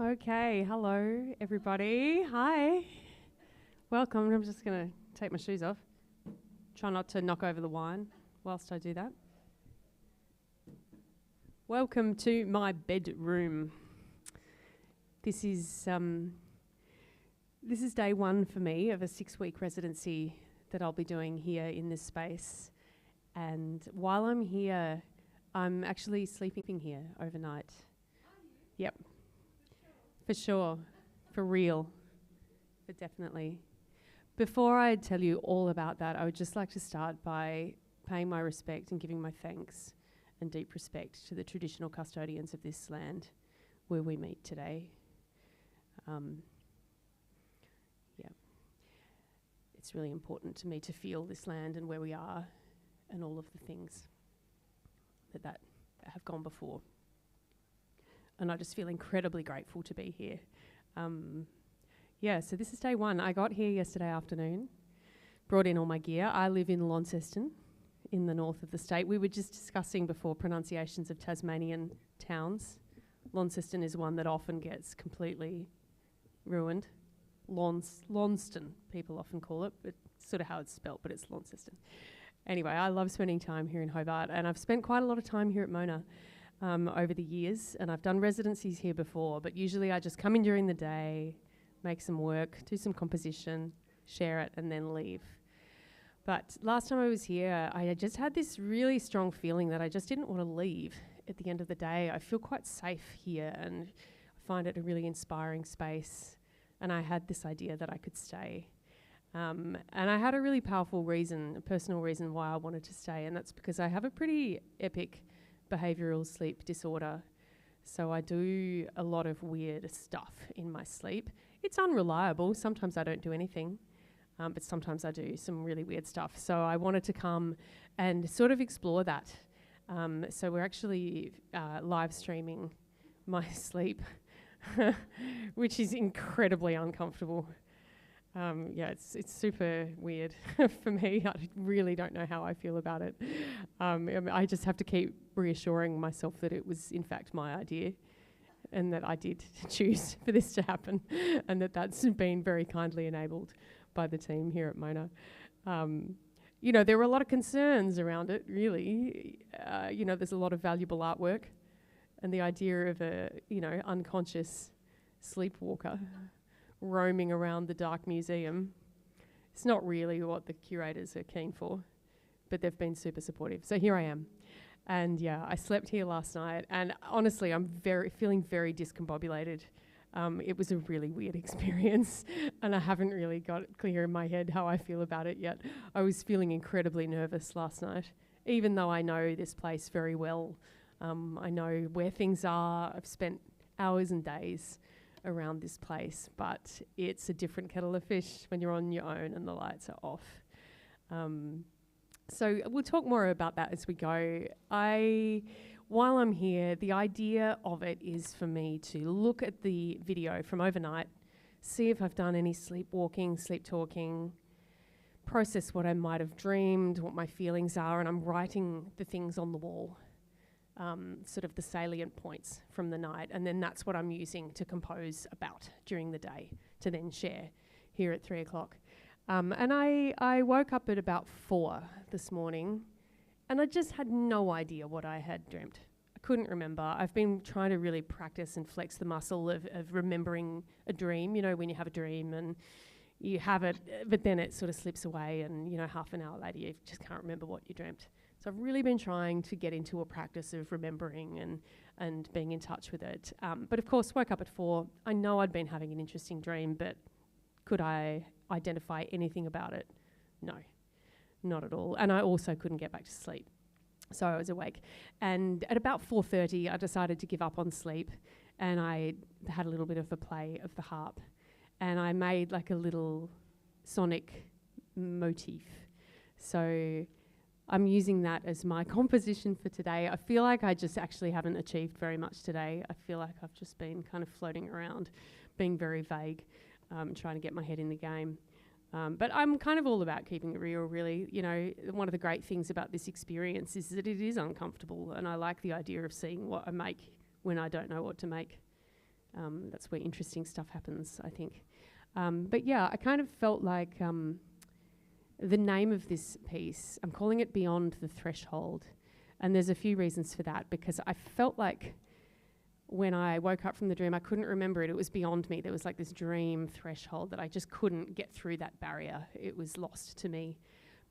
Okay, hello everybody. Hi. Welcome. I'm just going to take my shoes off. Try not to knock over the wine whilst I do that. Welcome to my bedroom. This is day one for me of a 6-week residency that I'll be doing here in this space. And while I'm here, I'm actually sleeping here overnight. Yep. For sure. For real. But definitely. Before I tell you all about that, I would just like to start by paying my respect and giving my thanks and deep respect to the traditional custodians of this land where we meet today. It's really important to me to feel this land and where we are and all of the things that have gone before. And I just feel incredibly grateful to be here. So this is day one. I got here yesterday afternoon, brought in all my gear. I live in Launceston, in the north of the state. We were just discussing before pronunciations of Tasmanian towns. Launceston is one that often gets completely ruined. Launceston, people often call it, but it's sort of how it's spelt, but it's Launceston. Anyway, I love spending time here in Hobart, and I've spent quite a lot of time here at Mona over the years, and I've done residencies here before, but usually I just come in during the day, make some work, do some composition, share it, and then leave. But last time I was here, I just had this really strong feeling that I just didn't want to leave at the end of the day. I feel quite safe here, and I find it a really inspiring space, and I had this idea that I could stay. And I had a really powerful reason, a personal reason why I wanted to stay, and that's because I have a pretty epic behavioural sleep disorder. So I do a lot of weird stuff in my sleep. It's unreliable. Sometimes I don't do anything, but sometimes I do some really weird stuff. So I wanted to come and sort of explore that. So we're actually live streaming my sleep, which is incredibly uncomfortable. It's super weird for me. I really don't know how I feel about it. I just have to keep reassuring myself that it was in fact my idea and that I did choose for this to happen and that's been very kindly enabled by the team here at Mona. There were a lot of concerns around it, really. There's a lot of valuable artwork, and the idea of a, unconscious sleepwalker roaming around the dark museum. It's not really what the curators are keen for, but they've been super supportive. So here I am. And I slept here last night, and honestly, I'm feeling very discombobulated. It was a really weird experience, and I haven't really got it clear in my head how I feel about it yet. I was feeling incredibly nervous last night, even though I know this place very well. I know where things are. I've spent hours and days around this place, but it's a different kettle of fish when you're on your own and the lights are off. So we'll talk more about that as we go. While I'm here, the idea of it is for me to look at the video from overnight, see if I've done any sleepwalking, sleep talking, process what I might have dreamed, what my feelings are, and I'm writing the things on the wall. Sort of the salient points from the night, and then that's what I'm using to compose about during the day to then share here at 3 o'clock. And I woke up at about 4 this morning, and I just had no idea what I had dreamt. I couldn't remember. I've been trying to really practice and flex the muscle of remembering a dream, when you have a dream and you have it, but then it sort of slips away and, half an hour later you just can't remember what you dreamt. So I've really been trying to get into a practice of remembering and being in touch with it. But of course, woke up at 4. I know I'd been having an interesting dream, but could I identify anything about it? No, not at all. And I also couldn't get back to sleep. So I was awake. And at about 4:30, I decided to give up on sleep, and I had a little bit of a play of the harp. And I made like a little sonic motif. So I'm using that as my composition for today. I feel like I just actually haven't achieved very much today. I feel like I've just been kind of floating around, being very vague, trying to get my head in the game. But I'm kind of all about keeping it real, really. One of the great things about this experience is that it is uncomfortable, and I like the idea of seeing what I make when I don't know what to make. That's where interesting stuff happens, I think. But yeah, I kind of felt like the name of this piece, I'm calling it Beyond the Threshold. And there's a few reasons for that, because I felt like when I woke up from the dream, I couldn't remember it. It was beyond me. There was like this dream threshold that I just couldn't get through that barrier. It was lost to me.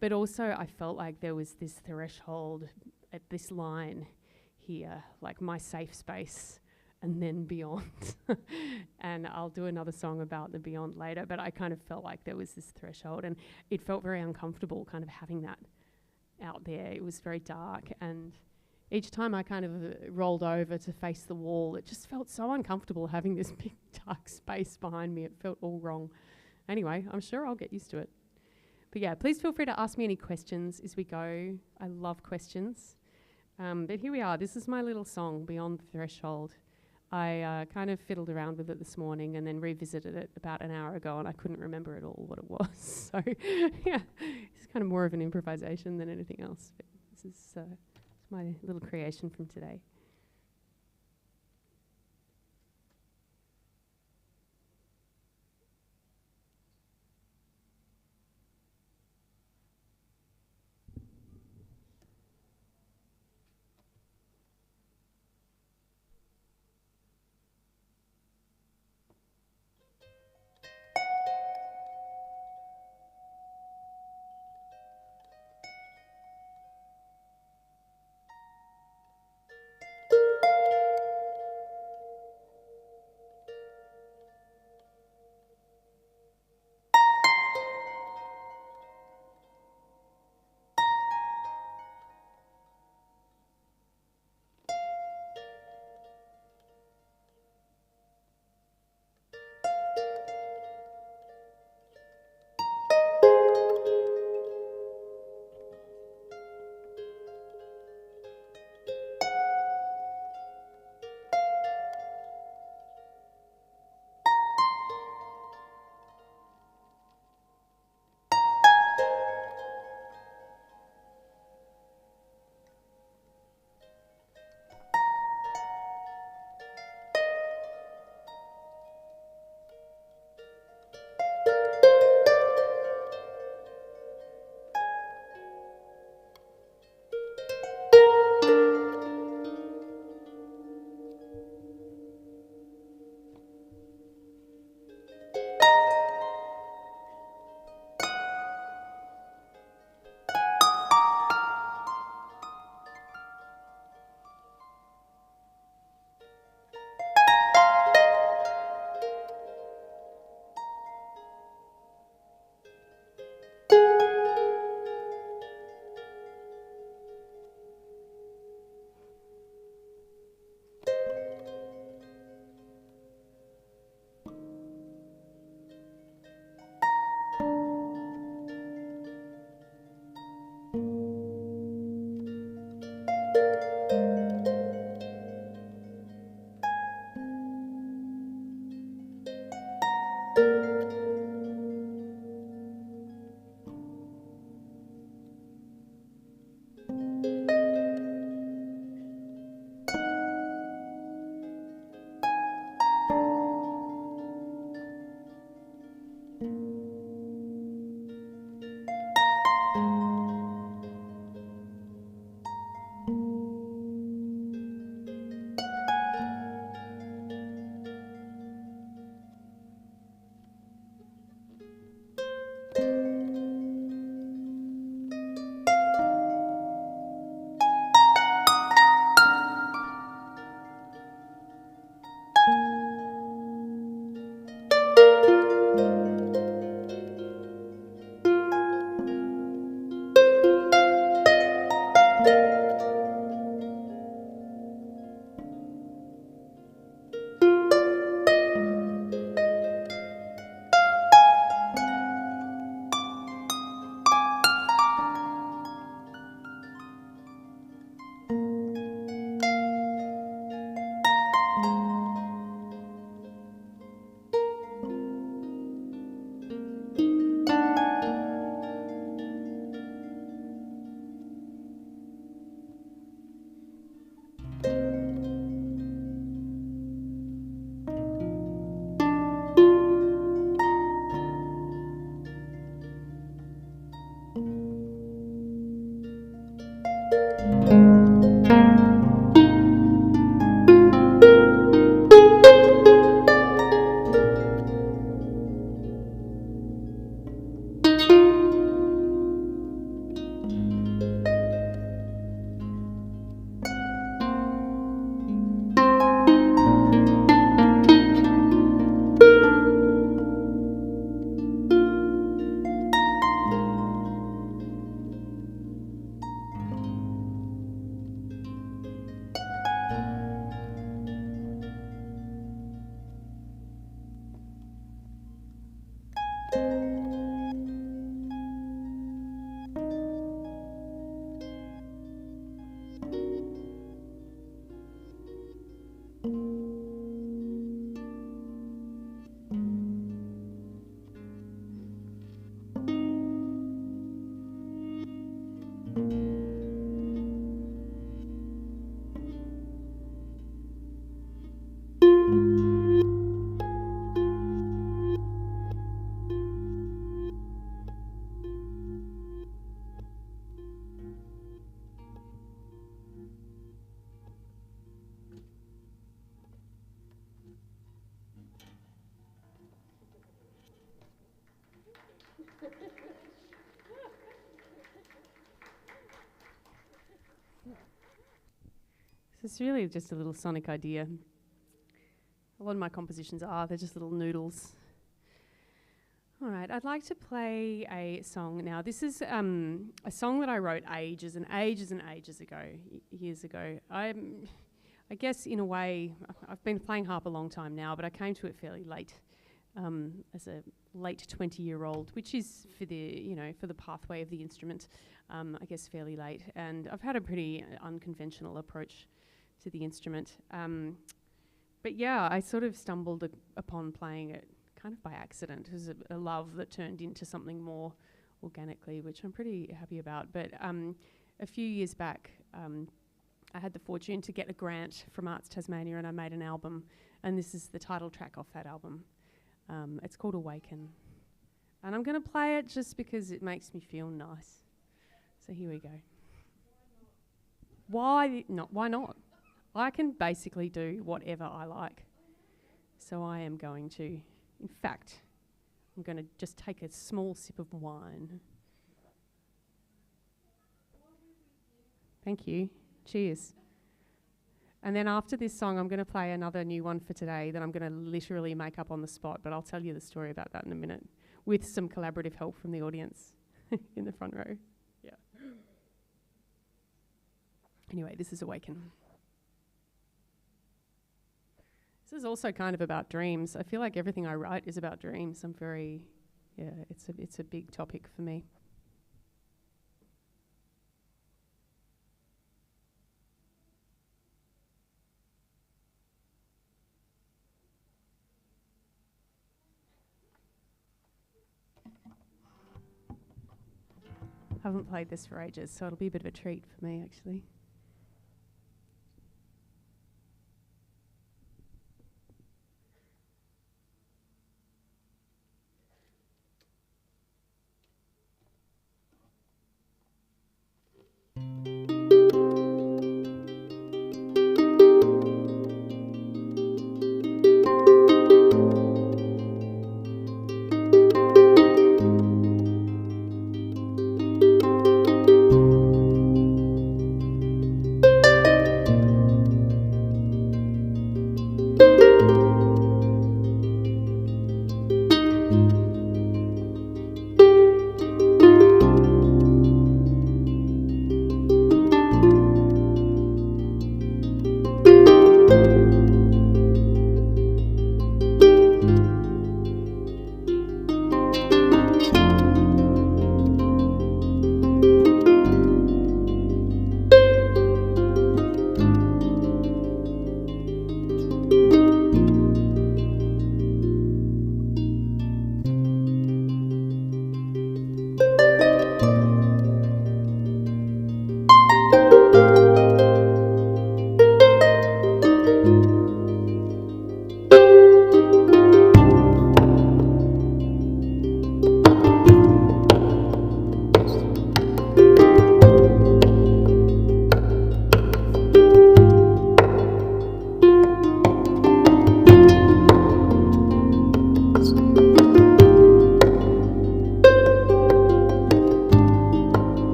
But also I felt like there was this threshold at this line here, like my safe space, and then beyond. And I'll do another song about the beyond later, but I kind of felt like there was this threshold, and it felt very uncomfortable kind of having that out there. It was very dark, and each time I kind of rolled over to face the wall, it just felt so uncomfortable having this big dark space behind me. It felt all wrong. Anyway, I'm sure I'll get used to it. But yeah, please feel free to ask me any questions as we go. I love questions. But here we are. This is my little song, Beyond the Threshold. I kind of fiddled around with it this morning and then revisited it about an hour ago, and I couldn't remember at all what it was. So yeah, it's kind of more of an improvisation than anything else. But this is it's my little creation from today. it's really just a little sonic idea. A lot of my compositions they're just little noodles. All right, I'd like to play a song now. This is a song that I wrote ages and ages and ages ago, years ago. I guess in a way, I've been playing harp a long time now, but I came to it fairly late, as a late 20-year-old, which is for the pathway of the instrument, I guess fairly late. And I've had a pretty unconventional approach to the instrument. But yeah, I sort of stumbled upon playing it kind of by accident. It was a love that turned into something more organically, which I'm pretty happy about. But a few years back, I had the fortune to get a grant from Arts Tasmania, and I made an album, and this is the title track off that album. It's called Awaken. And I'm going to play it just because it makes me feel nice. So here we go. Why not? Why not? I can basically do whatever I like. So I am going to. In fact, I'm going to just take a small sip of wine. Thank you. Cheers. And then after this song, I'm going to play another new one for today that I'm going to literally make up on the spot, but I'll tell you the story about that in a minute, with some collaborative help from the audience in the front row. Yeah. Anyway, this is Awaken. This is also kind of about dreams. I feel like everything I write is about dreams. It's a big topic for me. I haven't played this for ages, so it'll be a bit of a treat for me, actually.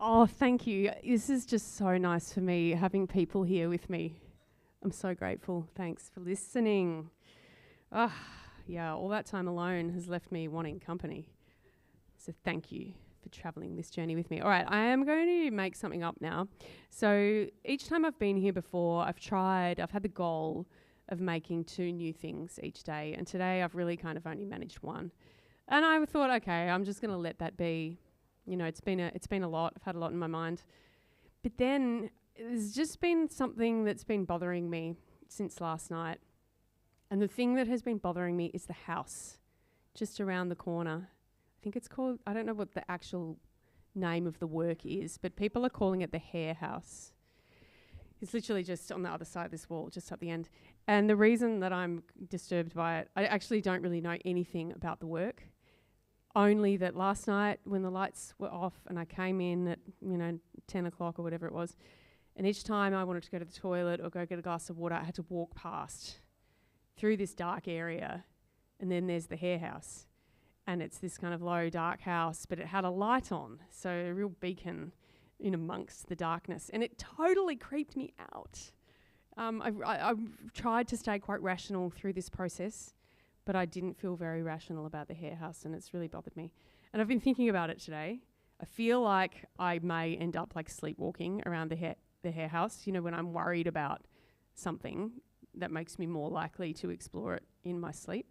Oh, thank you. This is just so nice for me, having people here with me. I'm so grateful. Thanks for listening. Yeah, all that time alone has left me wanting company. So thank you for travelling this journey with me. All right, I am going to make something up now. So each time I've been here before, I've had the goal of making 2 new things each day. And today I've really kind of only managed 1. And I thought, okay, I'm just going to let that be. You know, it's been a lot. I've had a lot in my mind. But then there's just been something that's been bothering me since last night. And the thing that has been bothering me is the house just around the corner. I think it's called, I don't know what the actual name of the work is, but people are calling it the hair house. It's literally just on the other side of this wall, just up the end. And the reason that I'm disturbed by it, I actually don't really know anything about the work. Only that last night when the lights were off and I came in at, 10 o'clock or whatever it was, and each time I wanted to go to the toilet or go get a glass of water, I had to walk past through this dark area, and then there's the hair house. And it's this kind of low, dark house, but it had a light on, so a real beacon in amongst the darkness. And it totally creeped me out. I've tried to stay quite rational through this process, but I didn't feel very rational about the hair house, and it's really bothered me. And I've been thinking about it today. I feel like I may end up like sleepwalking around the hair house, when I'm worried about something that makes me more likely to explore it in my sleep.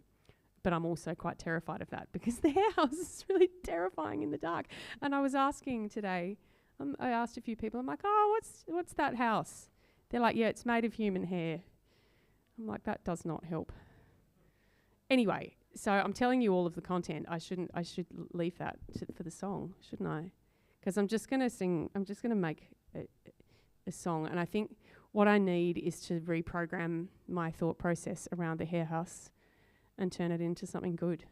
But I'm also quite terrified of that because the hair house is really terrifying in the dark. And I was asking today, I asked a few people, I'm like, oh, what's that house? They're like, yeah, it's made of human hair. I'm like, that does not help. Anyway, so I'm telling you all of the content. I should leave that for the song, shouldn't I? Because I'm just going to make a song. And I think what I need is to reprogram my thought process around the hair house and turn it into something good.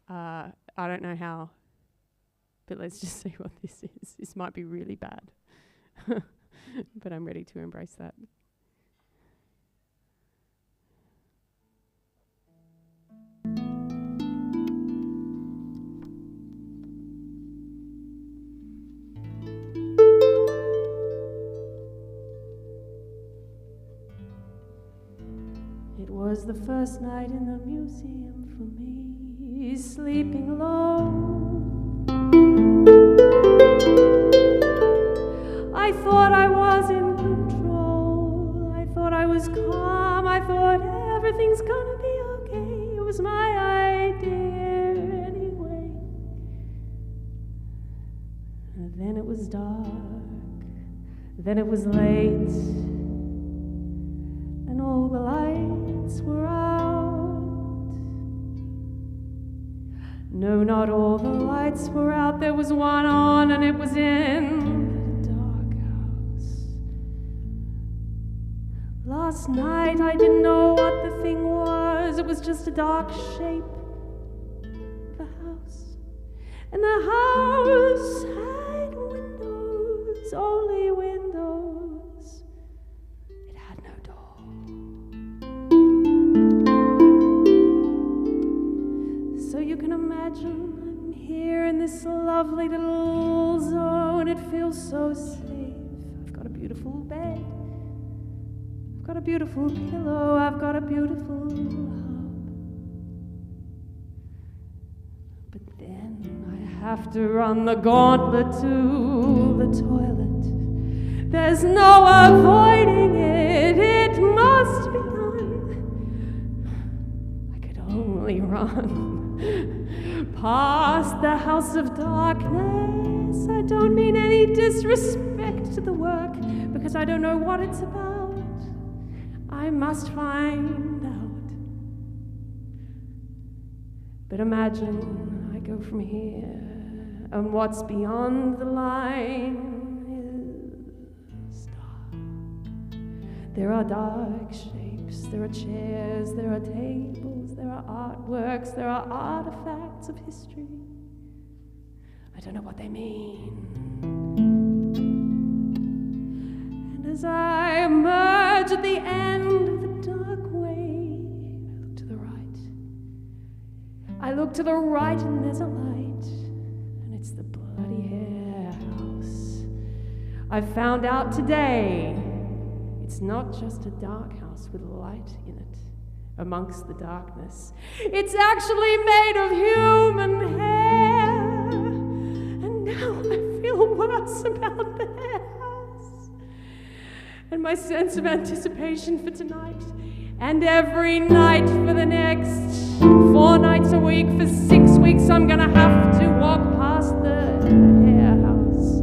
I don't know how, but let's just see what this is. This might be really bad, but I'm ready to embrace that. It was the first night in the museum for me, sleeping alone. I thought I was in control. I thought I was calm. I thought everything's gonna be okay. It was my idea anyway. And then it was dark. Then it was late. And all the lights were out. No, not all the lights were out. There was one on, and it was in the dark house. Last night I didn't know what the thing was. It was just a dark shape of a house. And the house had windows, only windows. It had no door. So you can imagine I'm here in this lovely little zone. It feels so safe. I've got a beautiful bed. I've got a beautiful pillow. I've got a beautiful hub. But then I have to run the gauntlet to the toilet. There's no avoiding it. It must be done. I could only run past the house of darkness. I don't mean any disrespect to the work, because I don't know what it's about. I must find out. But imagine I go from here, and what's beyond the line is dark. There are dark shapes, there are chairs, there are tables, there are artworks, there are artifacts of history. I don't know what they mean. And as I emerge at the end of the dark way, I look to the right. I look to the right, and there's a light, and it's the bloody hair house. I found out today it's not just a dark house with light in it amongst the darkness. It's actually made of human hair. And now I feel worse about the hair house. And my sense of anticipation for tonight and every night for the next 4 nights a week for 6 weeks, I'm gonna have to walk past the hair house.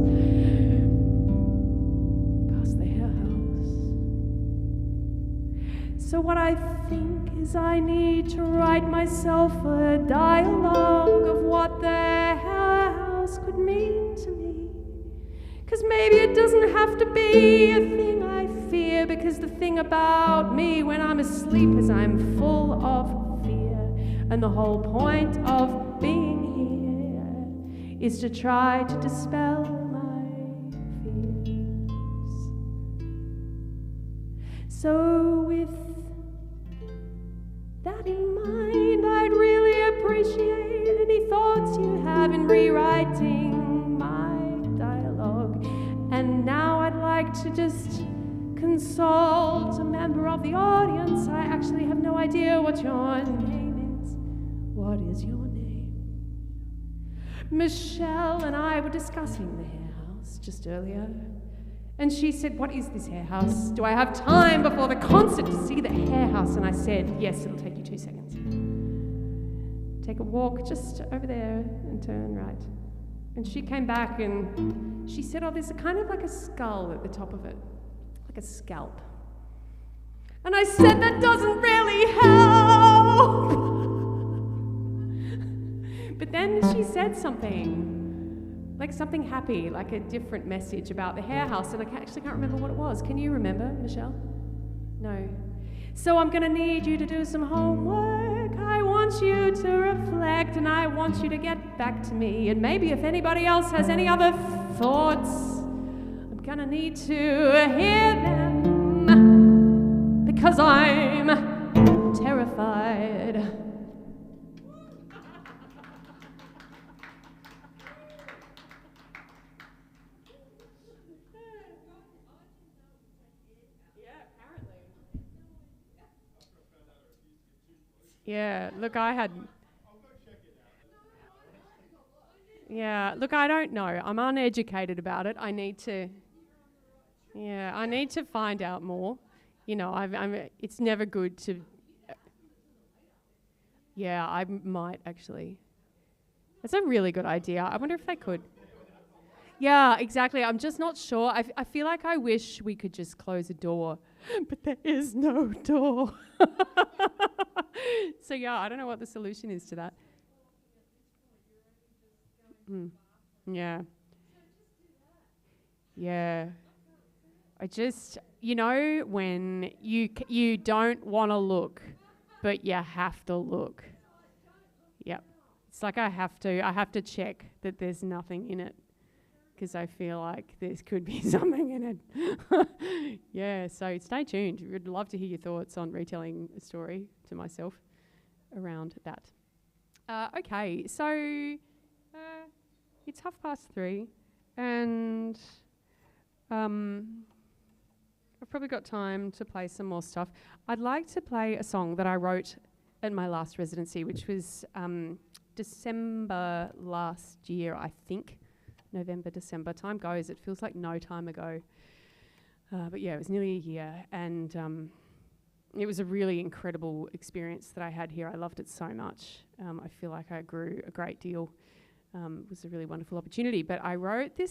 Past the hair house. So what I think is I need to write myself a dialogue of what the hair house could mean to me. 'Cause maybe it doesn't have to be a thing I fear, because the thing about me when I'm asleep is I'm full of fear. And the whole point of being here is to try to dispel my fears. So with that in mind, I'd really appreciate any thoughts you have in rewriting my dialogue. And now I'd like to just consult a member of the audience. I actually have no idea what your name is. What is your name? Michelle and I were discussing the hair house just earlier. And she said, what is this hair house? Do I have time before the concert to see the hair house? And I said, yes, it'll take you 2 seconds. Take a walk just over there and turn right. And she came back and she said, oh, there's a kind of like a skull at the top of it, like a scalp. And I said, that doesn't really help. But then she said something, like something happy, like a different message about the hair house, and I actually can't remember what it was. Can you remember, Michelle? No. So I'm gonna need you to do some homework. I want you to reflect, and I want you to get back to me. And maybe if anybody else has any other thoughts, I'm gonna need to hear them, because I'm terrified. Yeah, look, I don't know. I'm uneducated about it. I need to find out more. You know, it's never good to... Yeah, I might actually. That's a really good idea. I wonder if they could. Yeah, exactly. I'm just not sure. I feel like I wish we could just close a door, but there is no door. So yeah, I don't know what the solution is to that. Yeah. Yeah. I just, you know, when you don't want to look, but you have to look. Yep. It's like I have to check that there's nothing in it, because I feel like there could be something in it. Yeah, so stay tuned. We'd love to hear your thoughts on retelling a story to myself around that. Okay, so it's 3:30, and I've probably got time to play some more stuff. I'd like to play a song that I wrote at my last residency, which was December last year, I think. November, December. Time goes. It feels like no time ago. But yeah, it was nearly a year. And it was a really incredible experience that I had here. I loved it so much. I feel like I grew a great deal. It was a really wonderful opportunity. But I wrote this